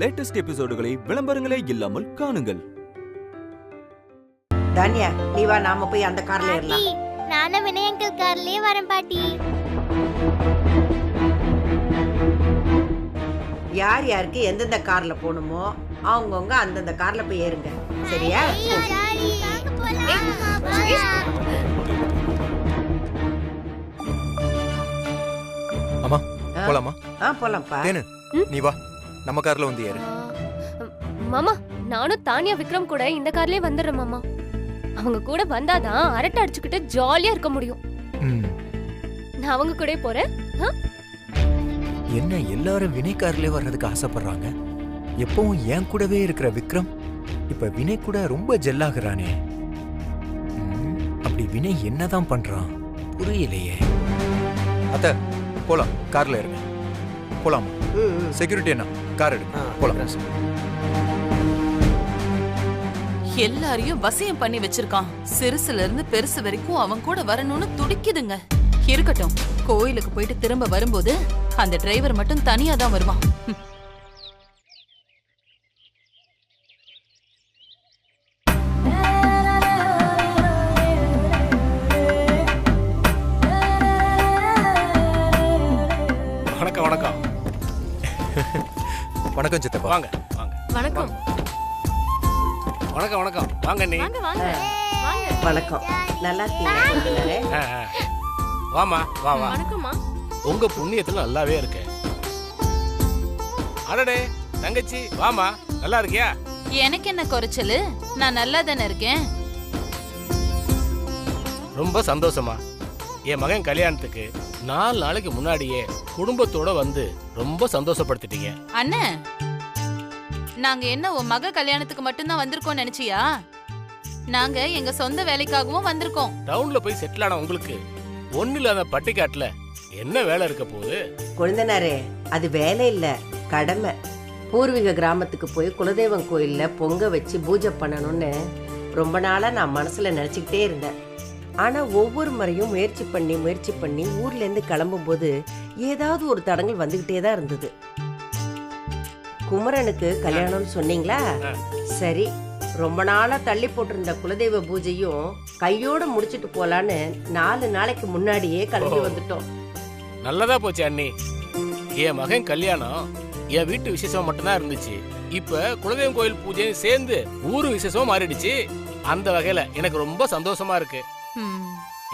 Latest எபிசோடுகளை விளம்பரங்களே இல்லாமல் காணுங்கள். தானியா, நீ வா, நாம போய் அந்த கார்ல ஏறலாம். நானும் வினய் அங்கிள் கார்லயே வரேன் பாட்டி. யார் யாருக்கு எந்தெந்த கார்ல போகணுமோ அவங்கவுங்க அந்தந்த கார்ல போய் ஏறுங்க, சரியா? அம்மா போலாமா? போலாம்ப்பா. நீ வா, நம்ம கார்ல வந்து ஏறு. மாமா, நானும் தானியா விக்ரம் கூட இந்த கார்லயே வந்துடுறேன் மாமா. அவங்க கூட வந்தாதான் அரட்டை அடிச்சுக்கிட்டு ஜாலியா இருக்க முடியும். நான் அவங்க கூட போறேன். என்ன எல்லாரும் வினய் கார்லயே வர்றதுக்கு ஆசைப்படுறாங்க? எப்பவும் என் கூடவே இருக்கிற விக்ரம் இப்ப வினய் கூட ரொம்ப ஜெல்லாகிறானே. அப்படி வினய் என்னதான் பண்றான் புரியலையே. அத்த போலாம், கார்ல இருங்க. போலாமா? செக்யூரிட்டி என்ன கார் எடுங்க, போலாம். எல்லாரையும் வசியம் பண்ணி வச்சிருக்கான். சிறுசுல இருந்து பெருசு வரைக்கும் அவன் கூட வரணும்னு துடிக்குதுங்க. இருக்கட்டும், கோயிலுக்கு போயிட்டு திரும்ப வரும்போது அந்த டிரைவர் மட்டும் தனியா தான் வருவான். வணக்கம் வணக்கம் வணக்கம் சித்தப்பா. வாங்க வாங்க. வணக்கம் வணக்கம் வணக்கம். வாங்க நீ. வாங்க வாங்க. வணக்கம். நல்லா இருக்கீங்க? வாமா வா வா. வணக்கம்மா. உங்க புண்ணியத்துல நல்லாவே இருக்கேன். அடடே தங்கச்சி, வாமா, நல்லா இருக்கியா? எனக்கு என்ன குறைச்சலு? நான் நல்லா தானே இருக்கேன். ரொம்ப சந்தோஷமா. என் மகன் கல்யாணத்துக்கு 4 நாளைக்கு முன்னாடியே குடும்பத்தோட வந்து ரொம்ப சந்தோஷப்படுத்திட்டீங்க. அண்ணன், நாங்க என்ன உன் மக கல்யாணத்துக்கு மட்டும்தான் வந்திருக்கோம் நினைச்சியா? நாங்க எங்க சொந்த வேலைக்காகவும் வந்திருக்கோம். டவுன்ல போய் செட்டில் ஆன உங்களுக்கு ஒண்ணு இல்லாத பட்டிக்காட்டுல என்ன வேலை இருக்க போகுது? குழந்தனாரே, அது வேலை இல்ல, கடமை. பூர்வீக கிராமத்துக்கு போய் குலதெய்வம் கோயில்ல பொங்க வச்சு பூஜை பண்ணணும்னு ரொம்ப நாளா நான் மனசுல நினைச்சுக்கிட்டே இருந்தேன். ஆனா ஒவ்வொரு முறையும் முயற்சி பண்ணி ஊர்ல இருந்து கிளம்பும் போது ஏதாவது ஒரு தடங்கள் வந்துகிட்டே தான் இருந்தது. குமரனுக்கு கல்யாணம்னு சொன்னீங்களா? சரி, ரொம்ப நாளா தள்ளி போட்டிருந்த குலதெய்வ பூஜையும் கையோட முடிச்சிட்டு போலான்னு 4 நாளைக்கு முன்னாடியே கிளம்பி வந்துட்டோம். நல்லதா போச்சு அண்ணி. என் மகன் கல்யாணம் என் வீட்டு விசேஷம் மட்டும்தான் இருந்துச்சு. இப்ப குலதெய்வம் கோயில் பூஜையும் சேர்ந்து ஊரு விசேஷம் மாறிடுச்சு. அந்த வகையில எனக்கு ரொம்ப சந்தோஷமா இருக்கு.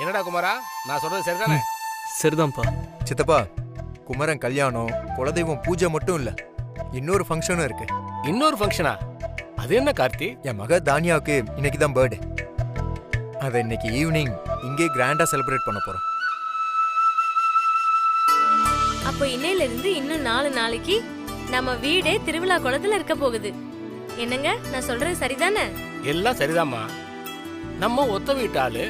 என்னடா குமாரா, நான் சொல்றது சரிதானே? சரிதான்ப்பா. சித்தப்பா, குமரன் கல்யாணம் குலதெய்வம் பூஜை மட்டும் இல்ல, இன்னொரு ஃபங்க்ஷனும் இருக்கு. இன்னொரு ஃபங்க்ஷனா? அது என்ன கார்த்தி? என் மக தானியாவுக்கு இன்னைக்கு தான் பர்த்டே. அதை இன்னைக்கு ஈவினிங் இங்கே கிராண்டா செலிப்ரேட் பண்ண போறோம். அப்போ இன்னையில இருந்து இன்னும் 4 நாளைக்கு நம்ம வீடே திருவிழா குளத்துல இருக்க போகுது. என்னங்க, நான் சொல்றது சரிதானே? எல்லாம் சரிதாம்மா. நம்ம ஒத்த வீட்டாளு,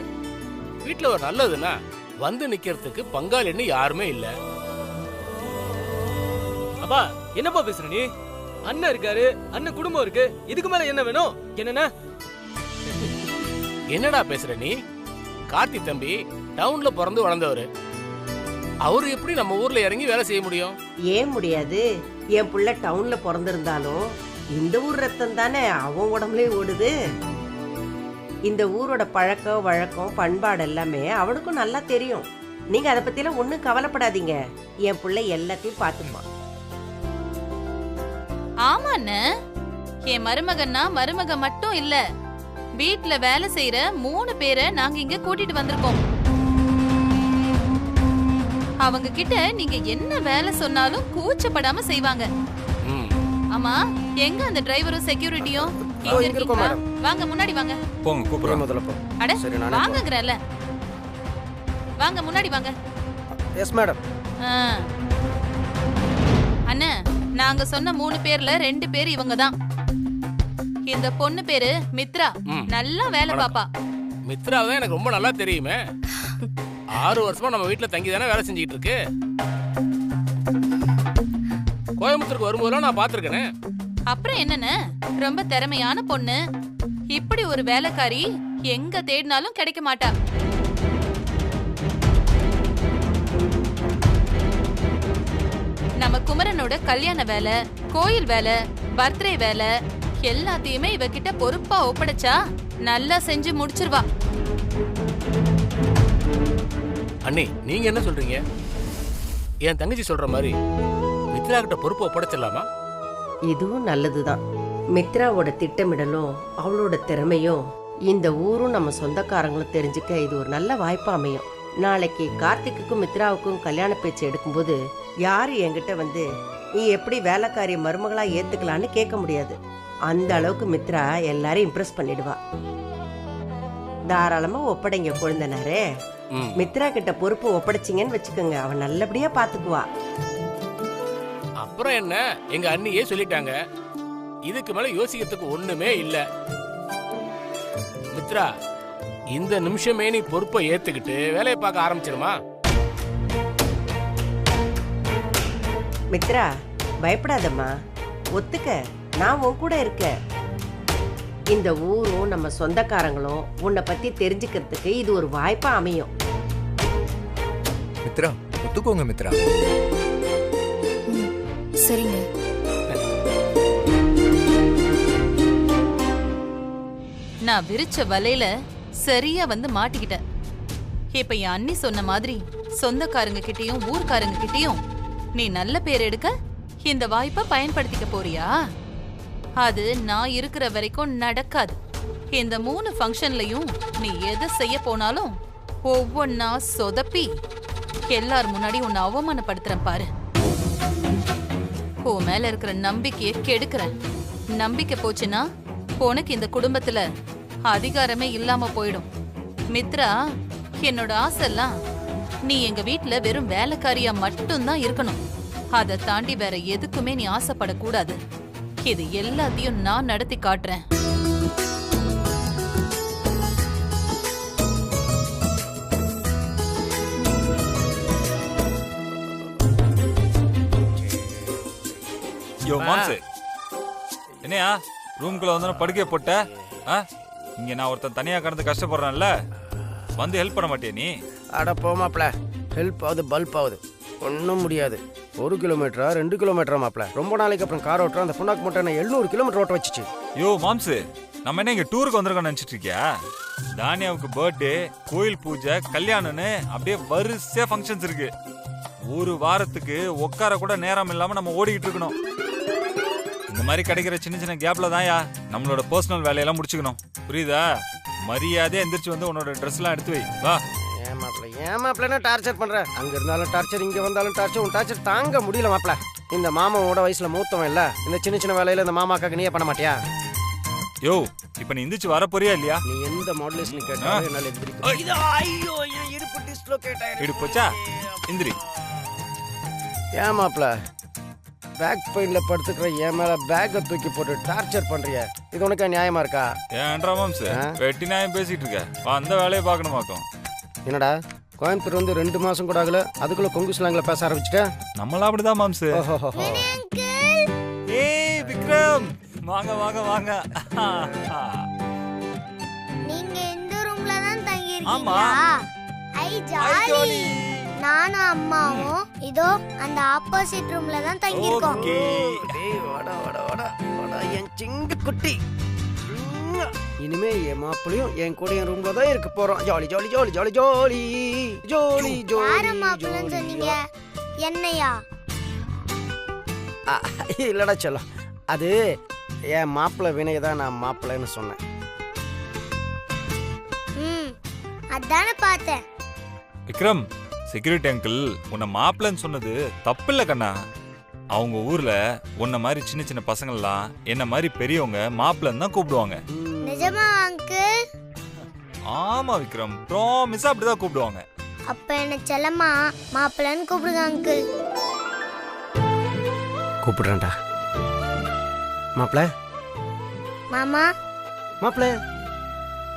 வீட்டுல ஒரு நல்லதுன்னா வந்து நிக்கிறதுக்கு பங்காளின்னு யாருமே இல்ல. அப்பா என்னப்பா பேசுற நீ? அண்ணன் இருக்காரு, அண்ணன் குடும்பம் இருக்கு, இதுக்கு மேல என்ன வேணும்? என்னன்னா என்னடா பேசுற நீ? கார்த்தி தம்பி டவுன்ல பிறந்து வளர்ந்தவரு. அவரு எப்படி நம்ம ஊர்ல இறங்கி வேலை செய்ய முடியும்? ஏன் முடியாது? என் புள்ள டவுன்ல பிறந்திருந்தாலும் இந்த ஊர் ரத்தம் தானே அவன் உடம்புலயே ஓடுது. இந்த ஊரோட பழக்கம் வழக்கம் பண்பாடு எல்லாமே அவனுக்கும் நல்லா தெரியும். நீங்க அதை பத்தி எல்லாம் ஒண்ணும் கவலைப்படாதீங்க. என் புள்ள எல்லாத்தையும் பாத்துப்பான். ஆமாண்ண, என் மருமகன்னா மருமக மட்டும் இல்ல, வீட்டுல வேலை செய்யற 3 பேரை நாங்க இங்க கூட்டிட்டு வந்திருக்கோம். அவங்க கிட்ட நீங்க என்ன வேலை சொன்னாலும் கூச்சப்படாம செய்வாங்க. ஆமா, எங்க அந்த டிரைவரும் செக்யூரிட்டியும்? வாங்க முன்னாடி வாங்க. போங்க, கூப்பிடுறேன் முதல்ல போ. அட வாங்கங்கறல, வாங்க முன்னாடி வாங்க. Yes madam. அண்ணா, நாங்க சொன்ன 3 பேர்ல 2 பேர் இவங்க தான். இந்த பொண்ணு பேரு மித்ரா, நல்லா வேலை பாப்பா. மித்ரா தான் எனக்கு ரொம்ப நல்லா தெரியுமே. 6 வருஷமா நம்ம வீட்டுல தங்கி தானே வேலை செஞ்சுட்டு இருக்கு. கோயம்புத்தூருக்கு வரும்போதெல்லாம் நான் பாத்துருக்கேனே. அப்புறம் என்னன்னு, ரொம்ப திறமையான பொண்ணு. இப்படி ஒரு வேலைக்காரி எங்க தேடினாலும் கிடைக்க மாட்டா. நம்ம குமரனோட கல்யாண வேலை, கோயில் வேலை, பர்த்டே வேலை எல்லாத்தையுமே இவகிட்ட பொறுப்பா ஒப்படைச்சா நல்லா செஞ்சு முடிச்சிருவா. அண்ணி நீங்க என்ன சொல்றீங்க? என் தங்கச்சி சொல்ற மாதிரி மித்ரா கிட்ட பொறுப்பு ஒப்படைச்சிடலாமா? இதுவும் நல்லதுதான். மித்ராவோட திட்டமிடலும் அவளோட திறமையும் இந்த ஊரும் நம்ம சொந்தக்காரங்களும் தெரிஞ்சுக்க இது ஒரு நல்ல வாய்ப்பா அமையும். நாளைக்கு கார்த்திக்குக்கும் மித்ராவுக்கும் கல்யாண பேச்சு எடுக்கும்போது யாரு என்கிட்ட வந்து நீ எப்படி வேலைக்காரிய மருமகளா ஏத்துக்கலான்னு கேட்க முடியாது. அந்த அளவுக்கு மித்ரா எல்லாரையும் இம்ப்ரெஸ் பண்ணிடுவா. தாராளமா ஒப்படைங்க குழந்தனாரே. மித்ரா கிட்ட பொறுப்பு ஒப்படைச்சிங்கன்னு வச்சுக்கோங்க, அவன் நல்லபடியா பாத்துக்குவா. அப்புறம் என்ன, எங்க அண்ணியே சொல்லிட்டாங்க. இதுக்கு மேல யோசிக்கிறதுக்கு ஒண்ணுமே இல்ல. மித்ரா, இந்த நிமிஷமே நீ பொறுப்பை ஏத்துக்கிட்டு வேலையை பார்க்க ஆரம்பிச்சிருமா? மித்ரா பயப்படாதம்மா, ஒத்துக்க, நான் உன் கூட இருக்கேன். இந்த ஊரும் நம்ம சொந்தக்காரங்களும் உன்னை பத்தி தெரிஞ்சுக்கிறதுக்கு இது ஒரு வாய்ப்பா அமையும். மித்ரா ஒத்துக்கோங்க மித்ரா. சரிங்க. நான் விரிச்ச வலையில சரியா வந்து மாட்டிக்கிட்டேன். இப்ப என் அண்ணி சொன்ன மாதிரி சொந்தக்காரங்க கிட்டயும் ஊர்க்காரங்க கிட்டயும் நீ நல்ல பேர் எடுக்க இந்த வாய்ப்பை பயன்படுத்திக்க போறியா? அது நான் இருக்கிற வரைக்கும் நடக்காது. இந்த 3 ஃபங்க்ஷன்லயும் நீ எதை செய்ய போனாலும் ஒவ்வொன்னா சொதப்பி எல்லார் முன்னாடி உன்னை அவமானப்படுத்துறேன் பாரு. உன் மேல இருக்கிற நம்பிக்கையை கெடுக்கிறேன். நம்பிக்கை போச்சுன்னா உனக்கு இந்த குடும்பத்துல அதிகாரமே இல்லாம போயிடும். மித்ரா, என்னோட ஆசைலாம் நீ எங்க வீட்டுல வெறும் வேலைக்காரியா மட்டும்தான் இருக்கணும். அதை தாண்டி வேற எதுக்குமே நீ ஆசைப்படக்கூடாது. இது எல்லாத்தையும் நான் நடத்தி காட்டுறேன். யோ மாம்சு, என்னையா ரூம்குள்ள வந்து படுக்கைய போட்ட? இங்க நான் ஒருத்தன் தனியா கடந்து கஷ்டப்படுறேன்ல, வந்து ஹெல்ப் பண்ண மாட்டியா நீ? அட போமாப்ல, ஹெல்ப் ஆகுது பல்ப் ஆகுது, ஒன்றும் முடியாது. 1 கிலோமீட்டரா 2 கிலோமீட்டரா மாப்ள? ரொம்ப நாளைக்கு அப்புறம் கார் ஓட்டுற அந்த புண்ணாக்கு மட்டும் என்ன 700 கிலோமீட்டர் ஓட்ட வச்சிச்சு. யோ மாம்சு, நம்ம என்ன இங்க டூருக்கு வந்திருக்கோம்னு நினைச்சிட்டு இருக்கியா? தானியாவுக்கு பர்த்டே, கோயில் பூஜை, கல்யாணம்னு அப்படியே வரிசையா ஃபங்க்ஷன்ஸ் இருக்கு. ஒரு வாரத்துக்கு உட்கார கூட நேரம் இல்லாம நம்ம ஓடிக்கிட்டு இருக்கணும். இந்த மாதிரி கிடைக்கிற சின்ன சின்ன கேப்ல தான்யா நம்மளோட பர்சனல் வேலையெல்லாம் முடிச்சுக்கணும், புரியுதா? மரியாதையா எந்திரிச்சு வந்து உன்னோட ட்ரெஸ் எல்லாம் எடுத்து வை. வா. ஏன் மாப்ள டார்ச்சர் பண்ற? அங்க இருந்தாலும் டார்ச்சர், இங்க வந்தாலும் டார்ச்சர். உன் டார்ச்சர் தாங்க முடியல மாப்ள. இந்த மாமாவோட வயசுல மூத்தவன் இல்ல, இந்த சின்ன சின்ன வேலையில இந்த மாமாக்காக நீயே பண்ண மாட்டியா? யோ, இப்ப நீ எந்திரிச்சு வர போறியா இல்லையா? நீ எந்த மாடுலேஷன் கேட்டாலும் என்னால எந்திரிக்க. ஐயோ, என் இடுப்பு டிஸ்லோகேட் ஆயிடுச்சு. இடுப்பு போச்சா? எந்திரி. ஏன் மாப்ள பேக் பெயின்ல படுத்துக்கிற என் மேல பேக்கை தூக்கி போட்டு டார்ச்சர் பண்றிய? இது உனக்கு நியாயமா இருக்கா? ஏன்டா மாம்சு வெட்டி நியாயம் பேசிட்டு இருக்க? அந்த வேலையை பார்க்கணுமாக்கும். என்னடா கோயம்புத்தூர் வந்து 2 மாசம் கூட ஆகல, அதுக்குள்ள கொங்கு ஸ்லாங்ல பேச ஆரம்பிச்சிட்ட? நம்மள அப்படிதான் மாம்சு. ஏய் விக்ரம், வாங்க வாங்க வாங்க. நீங்க இந்த ரூம்ல தான் தங்கி இருக்கீங்களா? ஐ ஜாலி. நானும் அம்மாவும் இதோ அந்த ஆப்போசிட் ரூம்ல தான் தங்கி இருக்கோம். டேய் வாடா வாடா வாடா வாடா என் சிங்கு குட்டி. இனிமே என் மாப்பிளையும் என் கூட என் ரூம்ல தான் இருக்க போறோம். Jolly jolly jolly jolly jolly jolly jolly. யார மாப்பிளைன்னு சொன்னீங்க? என்னையா? இல்லடா செல்லம், அது என் மாப்பிள்ளை வினையை தான் நான் மாப்பிள்ளைன்னு சொன்னேன். அதானே பார்த்தேன். விக்ரம், செக்யூரிட்டி அங்கிள் உன்னை மாப்பிள்ளைன்னு சொன்னது தப்பு இல்ல கண்ணா. அவங்க ஊர்ல உன்ன மாதிரி சின்ன சின்ன பசங்கள்லாம் என்ன மாதிரி பெரியவங்க மாப்பிள்ளைன்னு தான் கூப்பிடுவாங்க. நிஜமா அங்கிள்? ஆமா விக்ரம், ப்ராமிஸா அப்படிதான் கூப்பிடுவாங்க. அப்ப என்ன செல்லம்மா மாப்பிள்ளைன்னு கூப்பிடுங்க அங்கிள். கூப்பிடுறேன்டா. மாப்பிள்ள மாமா மாப்பிள்ள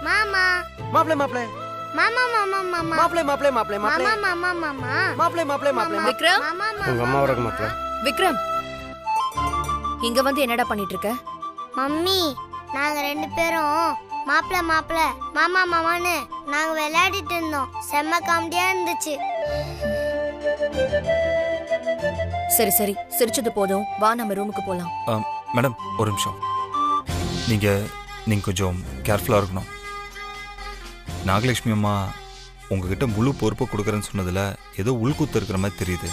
மாமா மாப்பிள்ள மாப்பிள்ள மாமா மாமா மாமா மாப்பிள்ள மாப்பிள்ள மாப்பிள்ள மாமா மாமா மாமா மாப்பிள்ள மாப்பிள்ள மாப்பிள்ள. விக்ரம், உங்க அம்மா வரக்கு மாப்பிள்ள. விக்ரம், இங்க வந்து என்னடா பண்ணிட்டு இருக்க? மம்மி, நாங்க 2 பேரும் மாப்பிள்ள மாப்பிள்ள மாமா மாமான்னு நாங்க விளையாடிட்டு இருந்தோம். செம்ம காமெடியா இருந்துச்சு. சரி சரி சிரிச்சது போதும், வா நம்ம ரூமுக்கு போலாம். மேடம் ஒரு நிமிஷம். நீங்க கொஞ்சம் கேர்ஃபுல்லா இருக்கணும். நாகலட்சுமி அம்மா உங்ககிட்ட முழு பொறுப்பை கொடுக்குறேன்னு சொன்னதுல ஏதோ உள்குத்து இருக்கிற மாதிரி தெரியுது.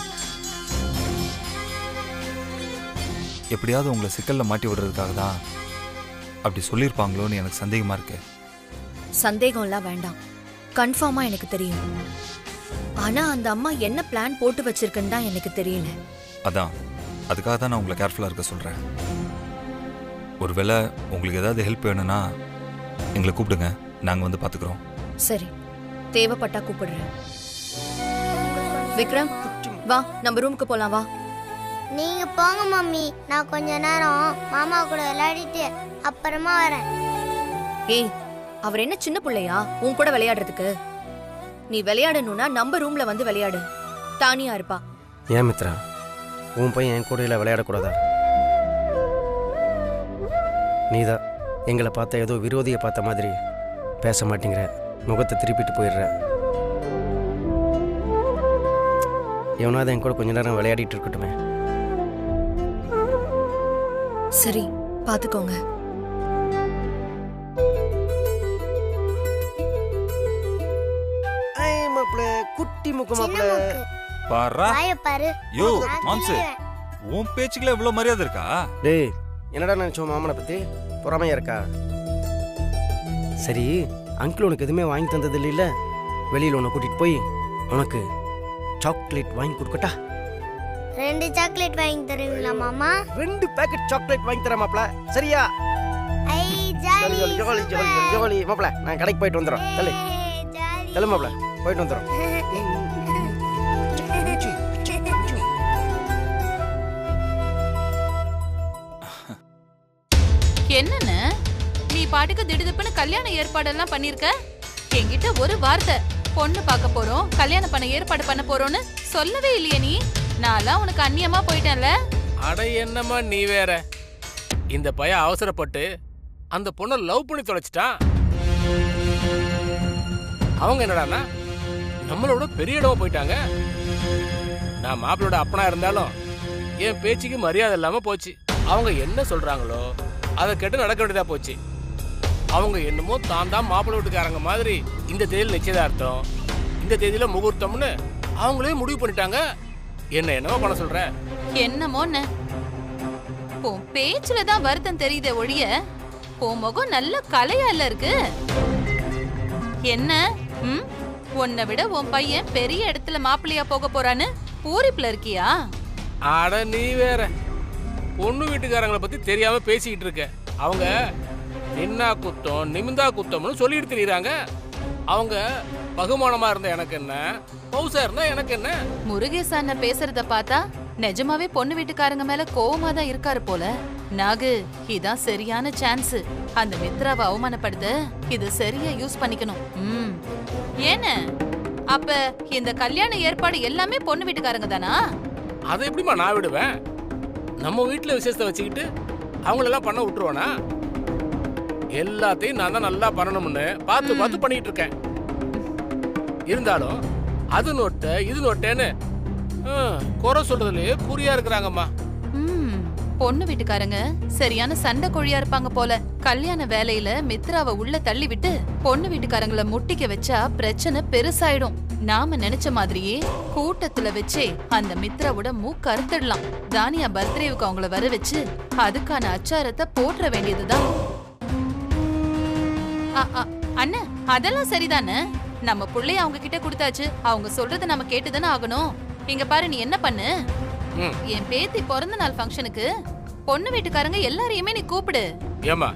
எப்படியாவது உங்களை சிக்கல்ல மாட்டி விடுறதுக்காக தான் அப்படி சொல்லியிருப்பாங்களோன்னு எனக்கு சந்தேகமா இருக்கு. சந்தேகம்லாம் வேண்டாம், கன்ஃபார்மா எனக்கு தெரியும். ஆனா அந்த அம்மா என்ன பிளான் போட்டு வச்சிருக்குன்னு தான் எனக்கு தெரியல. அதான் அதுக்காக தான் நான் உங்களை கேர்ஃபுல்லா இருக்க சொல்றேன். ஒருவேளை உங்களுக்கு ஏதாவது ஹெல்ப் வேணும்னா எங்களை கூப்பிடுங்க, நாங்க வந்து பாத்துக்கிறோம். சரி, தேவைப்பட்டா கூப்பிடுறேன். விக்ரம் வா நம்ம ரூமுக்கு போலாம், வா. நீங்க போங்க மம்மி, நான் கொஞ்ச நேரம் மாமா கூட விளையாடிட்டு அப்புறமா வரேன். ஏய், அவர் என்ன சின்ன பிள்ளையா உன் கூட விளையாடுறதுக்கு? நீ விளையாடணும்னா நம்ம ரூம்ல வந்து விளையாடு, தானியா இருப்பா. ஏன் மித்ரா, உன் பையன் என் கூடையில் விளையாடக்கூடாதா? நீதான் எங்களை பார்த்த ஏதோ விரோதியை பார்த்த மாதிரி பேச மாட்டேங்கிற, முகத்தை திருப்பிட்டு போயிடுற. எவனாவது என் கூட கொஞ்ச நேரம் விளையாடிட்டு இருக்கட்டுமே. சரி, பாத்துக்கோங்க. குட்டி முக்கு மாப்பிள பாரா. பாரு யோ மாம்சு, உன் பேச்சுக்குள்ள இவ்வளவு மரியாதை இருக்கா? டேய், என்னடா நினைச்சோம் மாமனை பத்தி பொறாமையா இருக்கா? சரி, அங்கிள் உனக்கு எதுவுமே வாங்கி தந்தது இல்ல, வெளியில உன்னை கூட்டிட்டு போய் உனக்கு சாக்லேட் வாங்கி கொடுக்கட்டா? 2 சாக்லேட் வாங்கி தருவீங்களா மாமா? 2 பாக்கெட் சாக்லேட் வாங்கி தரேன் மாப்ள, சரியா? ஐ jolly jolly jolly jolly jolly மாப்ள, நான் கடைக்கு போயிட்டு வந்துறேன். தள்ளு மாப்ள, போயிட்டு வந்துறோம். என்னன்னு நீ பாட்டுக்கு திடுதுப்புன்னு கல்யாண ஏற்பாடெல்லாம் பண்ணிருக்க? என்கிட்ட ஒரு வார்த்தை பொண்ணு பார்க்க போறோம், கல்யாணம் பண்ண ஏற்பாடு பண்ண போறோம்னு சொல்லவே இல்லையே நீ. நான்லாம் உனக்கு அந்நியமா போயிட்டேன்ல. அட என்னம்மா நீ வேற, இந்த பையன் அவசரப்பட்டு அந்த பொண்ணை லவ் பண்ணி தொலைச்சிட்டான். அவங்க என்னடானா நம்மளோட பெரிய இடமா போயிட்டாங்க. நான் மாப்பிளோட அப்பனா இருந்தாலும் என் பேச்சுக்கு மரியாதை இல்லாம போச்சு. அவங்க என்ன சொல்றாங்களோ அதை கேட்டு நடக்க வேண்டியதா போச்சு. அவங்க என்னமோ தான் மாப்பிள்ளை வீட்டுக்காரங்க மாதிரி இந்த தேதியில் நிச்சயதார்த்தம், இந்த தேதியில முகூர்த்தம்னு அவங்களே முடிவு பண்ணிட்டாங்க. என்னவோ பண்ண சொல்ற? என்னமோன்னு உன் பேச்சுல தான் வருத்தம் தெரியுதே ஒழிய உன் முகம் நல்ல கலையா இல்ல இருக்கு. என்ன உன்னை விட உன் பையன் பெரிய இடத்துல மாப்பிள்ளையா போக போறான்னு பூரிப்புல இருக்கியா? அட நீ வேற, பொண்ணு வீட்டுக்காரங்களை பத்தி தெரியாம பேசிக்கிட்டு இருக்க. அவங்க நின்னா குத்தம் நிமிந்தா குத்தம்னு சொல்லிட்டு தெரியுறாங்க. அவங்க பகுமானமா இருந்த எனக்கு என்ன, பௌசா இருந்தா எனக்கு என்ன? முருகேசா அண்ணன் பேசுறத பார்த்தா நிஜமாவே பொண்ணு வீட்டுக்காரங்க மேல கோவமா தான் இருக்காரு போல. நாகு, இதான் சரியான சான்ஸ். அந்த மித்ராவை அவமானப்படுத்த இது சரியா யூஸ் பண்ணிக்கணும். ஏன அப்ப இந்த கல்யாண ஏற்பாடு எல்லாமே பொண்ணு வீட்டுக்காரங்க தானா? அதை எப்படிமா நான் விடுவேன்? நம்ம வீட்டுல விசேஷத்தை வச்சுக்கிட்டு அவங்களெல்லாம் பண்ண விட்டுருவானா? எல்லாத்தையும் நான் தான் நல்லா பண்ணணும்னு பார்த்து பார்த்து பண்ணிட்டு இருக்கேன். இருந்தாலும் அது நோட்ட இது நோட்டேன்னு குறை சொல்றதுலயே குறியா இருக்கிறாங்கம்மா. பொண்ணு வீட்டுக்காரங்க சரியான சண்டை கோழியா இருப்பாங்க போல. கல்யாண வேலையில மித்ராவை உள்ள தள்ளி விட்டு பொண்ணு வீட்டுக்காரங்கள முட்டிக்க வச்சா பிரச்சனை பெருசாயிடும். நாம நினைச்ச மாதிரியே கூட்டத்துல வச்சே அந்த மித்ராவோட மூக்கு அறுத்துடலாம். தானியா பர்த்டேவுக்கு அவங்கள வர வச்சு அதுக்கான அச்சாரத்தை போற்ற வேண்டியதுதான். அண்ணன், அதெல்லாம் சரிதானே. நம்ம புள்ளைய அவங்க கிட்ட கொடுத்தாச்சு, அவங்க சொல்றத நம்ம கேட்டுதானே ஆகணும். இங்க பாரு, நீ என்ன பண்ணு, என் பேத்தி பிறந்த நாள் ஃபங்க்ஷனுக்கு பொண்ணு வீட்டுக்காரங்க எல்லாரையுமே நீ கூப்பிடு. ஏமா,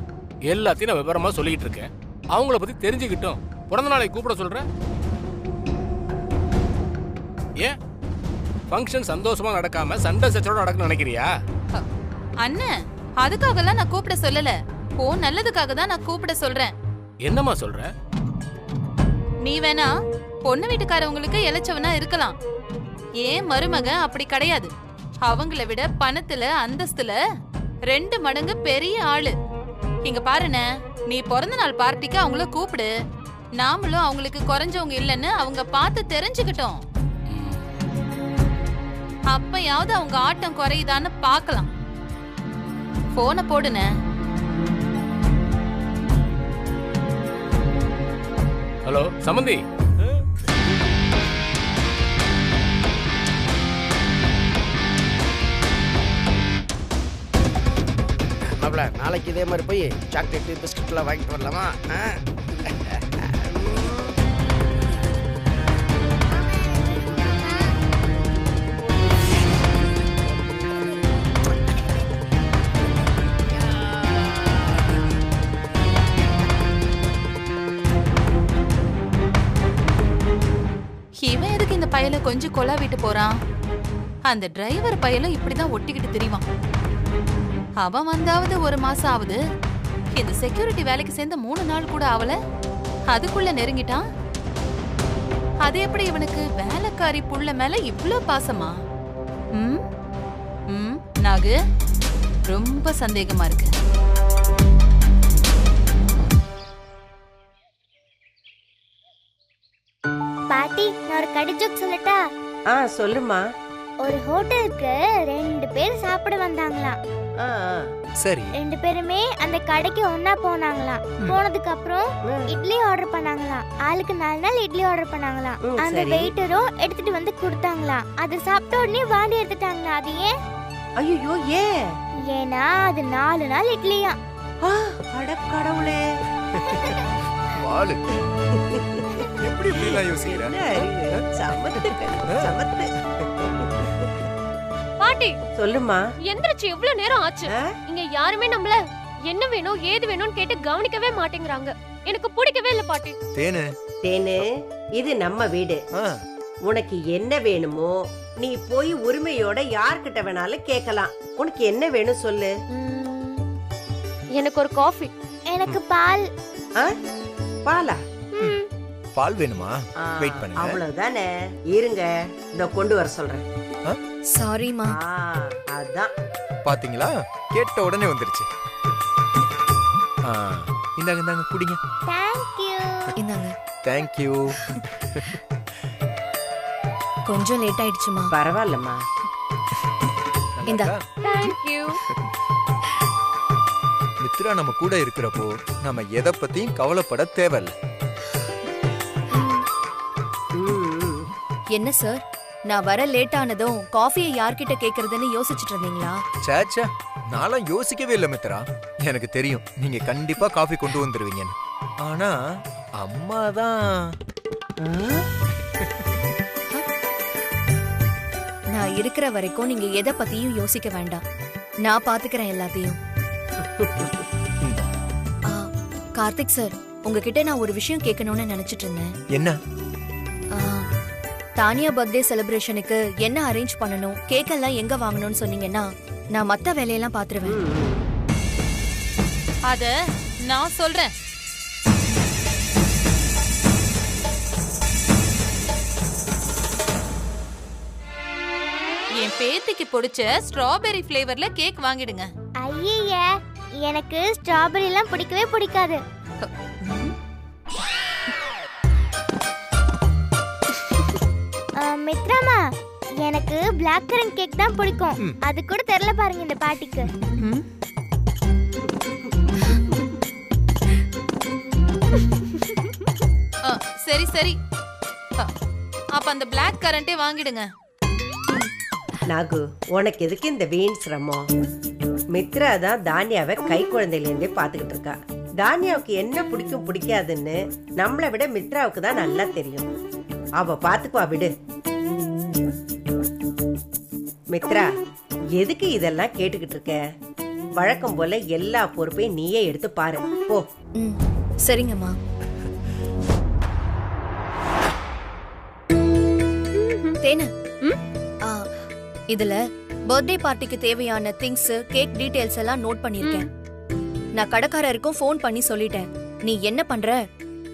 எல்லாத்தையும் நான் விவரமா சொல்லிட்டு இருக்கேன். அவங்கள பத்தி தெரிஞ்சுக்கிட்டோம் பிறந்த நாளை கூப்பிட சொல்ற. ஏன் ஃபங்க்ஷன் சந்தோஷமா நடக்காம சண்டை சச்சரவோட நடக்கணும்னு நினைக்கிறியா? அண்ணன், அதுக்காக எல்லாம் நான் கூப்பிட சொல்லல. போ நல்லதுக்காக தான் நான் கூப்பிட சொல்றேன். என்னம்மா சொல்ற? நீ வேணா பொண்ணு வீட்டுக்காரவங்களுக்கு இளைச்சவனா இருக்கலாம். ஏன் மருமக அப்படி கிடையாது. அவங்கள விட பணத்துல அந்தஸ்துல 2 மடங்கு பெரிய ஆளு. இங்க பாருண்ண, நீ பிறந்த நாள் பார்ட்டிக்கு அவங்கள கூப்பிடு. நாமளும் அவங்களுக்கு குறைஞ்சவங்க இல்லைன்னு அவங்க பார்த்து தெரிஞ்சுக்கிட்டோம். அப்பயாவது அவங்க ஆட்டம் குறையுதான்னு பார்க்கலாம். போன போடுன. ஹலோ சமந்தி, நாளைக்கு இதே மாதிரி போய் சாக்லேட் பிஸ்கட்லாம் வாங்கிட்டு வரலாமா? இவன் எதுக்கு இந்த பையல கொஞ்சம் கொலா விட்டு போறான்? அந்த டிரைவர் பையலும் இப்படிதான் ஒட்டிக்கிட்டு திரிவான். அவன் வந்தாவது ஒரு மாசம் ஆகுது. இந்த செக்யூரிட்டி வேலைக்கு சேர்ந்த 3 நாள் கூட ஆகல, அதுக்குள்ள நெருங்கிட்டான். அது எப்படி இவனுக்கு வேலைக்காரி புள்ள மேல இவ்ளோ பாசமா? நாகு, ரொம்ப சந்தேகமா இருக்கு. பாட்டி, நான் ஒரு கடி ஜோக் சொல்லட்டா? சொல்லுமா. ஒரு ஹோட்டலுக்கு 2 பேர் சாப்பிட வந்தாங்களாம். சரி. 2 பேருமே அந்த கடைக்கு ஒண்ணா போனாங்களாம். போனதுக்கு அப்புறம் இட்லி ஆர்டர் பண்ணாங்களாம். ஆளுக்கு 4 நாள் இட்லி ஆர்டர் பண்ணாங்களாம். அந்த வெயிட்டரும் எடுத்துட்டு வந்து கொடுத்தாங்களாம். அது சாப்பிட்ட உடனே வாந்தி எடுத்துட்டாங்களா? அது ஏன்? ஐயோ, ஏன்? ஏன்னா அது 4 நாள் இட்லியா. அட கடவுளே. வாளு எப்படி இப்படிலாம் யோசிக்கிற? பாட்டி சொல்லுமா. எந்திரச்சு எவ்வளவு நேரம் ஆச்சு? இங்க யாருமே நம்மள என்ன வேணும் ஏது வேணும்னு கேட்டு கவனிக்கவே மாட்டேங்கிறாங்க. எனக்கு பிடிக்கவே இல்ல பாட்டி. தேனு, இது நம்ம வீடு. உனக்கு என்ன வேணுமோ நீ போய் உரிமையோட யார்கிட்ட வேணாலும் கேட்கலாம். உனக்கு என்ன வேணும் சொல்லு. எனக்கு ஒரு காஃபி. எனக்கு பால். பாலா? பால் வேணுமா? வெயிட் பண்ணுங்க. அவ்வளவுதானே, இருங்க, இந்த கொண்டு வர சொல்றேன். சாரிமா. அதான் பாத்தீங்களா, கேட்ட உடனே வந்துருச்சு. இந்தாங்க இந்தாங்க குடிங்க. Thank you. இந்தாங்க. Thank you. கொஞ்சம் லேட் ஆயிடுச்சுமா. பரவாயில்லம்மா. இந்தா. Thank you. மித்ரா நம்ம கூட இருக்கிறப்போ நம்ம எதை பத்தியும் கவலைப்பட தேவையில்லை. என்ன சார், நான் வர லேட் ஆனதும் காஃபியை யார்கிட்ட கேக்குறதுன்னு யோசிச்சுட்டு இருந்தீங்களா? சேச்சா, நான்லாம் யோசிக்கவே இல்லை மித்ரா. எனக்கு தெரியும் நீங்க கண்டிப்பா காஃபி கொண்டு வந்துருவீங்கன்னு. ஆனா அம்மா தான். நான் இருக்கிற வரைக்கும் நீங்க எதை பத்தியும் யோசிக்க வேண்டாம். நான் பாத்துக்கிறேன் எல்லாத்தையும். கார்த்திக் சார், உங்ககிட்ட நான் ஒரு விஷயம் கேட்கணும்னு நினைச்சிட்டு இருந்தேன். என்ன? தானியா பர்த்டே செலிப்ரேஷனுக்கு என்ன அரேஞ்ச் பண்ணணும், கேக் எல்லாம் எங்க வாங்கணும்னு சொன்னீங்கன்னா நான் மத்த வேலையெல்லாம் பாத்துருவேன். அத நான் சொல்றேன். என் பேத்திக்கு பிடிச்ச ஸ்ட்ராபெரி ஃப்ளேவர்ல கேக் வாங்கிடுங்க. ஐயே, எனக்கு ஸ்ட்ராபெரி எல்லாம் பிடிக்கவே பிடிக்காது. மித்ராமா, எனக்கு பிளாக் கரண்ட் கேக் தான் பிடிக்கும். அது கூட தெரியல பாருங்க இந்த பாட்டிக்கு. சரி சரி, அப்ப அந்த பிளாக் கரண்டே வாங்கிடுங்க. நாகு, உனக்கு எதுக்கு இந்த வீண் சிரமம்? மித்ரா தான் தானியாவை கை குழந்தையில இருந்தே பாத்துக்கிட்டு இருக்கா. தானியாவுக்கு என்ன பிடிக்கும் பிடிக்காதுன்னு நம்மளை விட மித்ராவுக்கு தான் நல்லா தெரியும். அவ பாத்துக்குவா, விடு. மித்ரா, எதுக்கு இதெல்லாம் கேட்டுக்கிட்டு இருக்க? வழக்கம் போல எல்லா பொறுப்பையும் நீயே எடுத்து பாரு, போ. சரிங்கம்மா. தேனு, இதுல பர்த்டே பார்ட்டிக்கு தேவையான திங்ஸ், கேக் டீடைல்ஸ் எல்லாம் நோட் பண்ணிருக்கேன். நான் கடைக்காரருக்கும் ஃபோன் பண்ணி சொல்லிட்டேன். நீ என்ன பண்ற?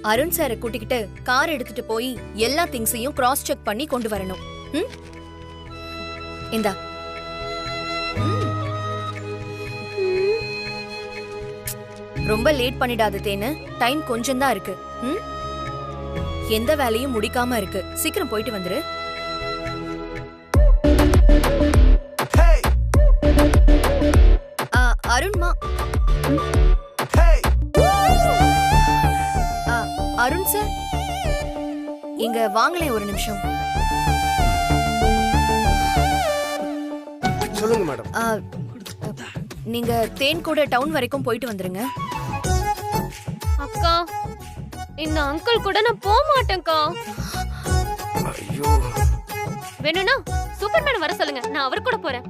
அருண் சாரை கூட்டிக்கிட்டு கார் எடுத்துட்டு போய் எல்லா திங்ஸையும் கிராஸ் செக் பண்ணி கொண்டு வரணும். இந்தா. ரொம்ப லேட் பண்ணிடாத தேனு, டைம் கொஞ்சம் தான் இருக்கு. எந்த வேலையும் முடிக்காம இருக்கு. சீக்கிரம் போயிட்டு வந்துரு. அருண் சார் இங்க வாங்களே ஒரு நிமிஷம். சொல்லுங்க மேடம். நீங்க தேன் கூட டவுன் வரைக்கும் போயிட்டு வந்துருங்க. அக்கா இந்த அங்கிள் கூட நான் போக மாட்டேன்க்கா. ஐயோ வேணும்னா சூப்பர்மேன் வர சொல்லுங்க, நான் அவர் கூட போறேன்.